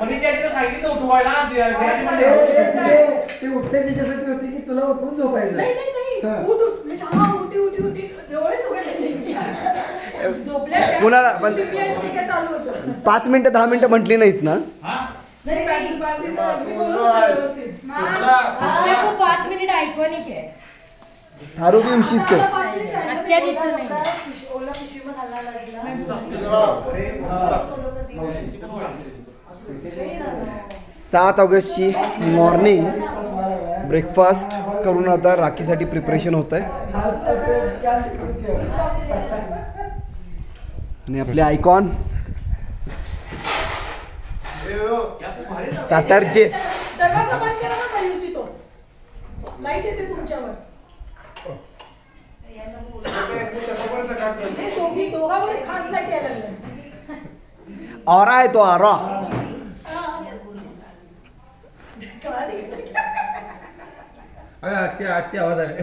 सांगितलं उठवायला ते उठले त्याच्यासाठी होते की तुला उठून झोपायचं. नाही नाही नाही उठ उठ उठी उठी उठी डोळे उघडले झोपल्या कुणाला पण 5 मिनिटं 10 मिनिटं म्हटली नाहीस ना. नहीं 5 मिनिट आयकॉनिक आहे. थारू बी उशीच कर. आत्या जितू नाही. 7 ऑगस्टची मॉर्निंग ब्रेकफास्ट करून आता राखीसाठी प्रिपरेशन होत आहे. आणि आपले आयकॉन सातारचे लाईट येते तुमच्यावर. दोघांवर खास लाईट यायला लागलं. ऑरा आहे तो ऑरा. आवाज आहे.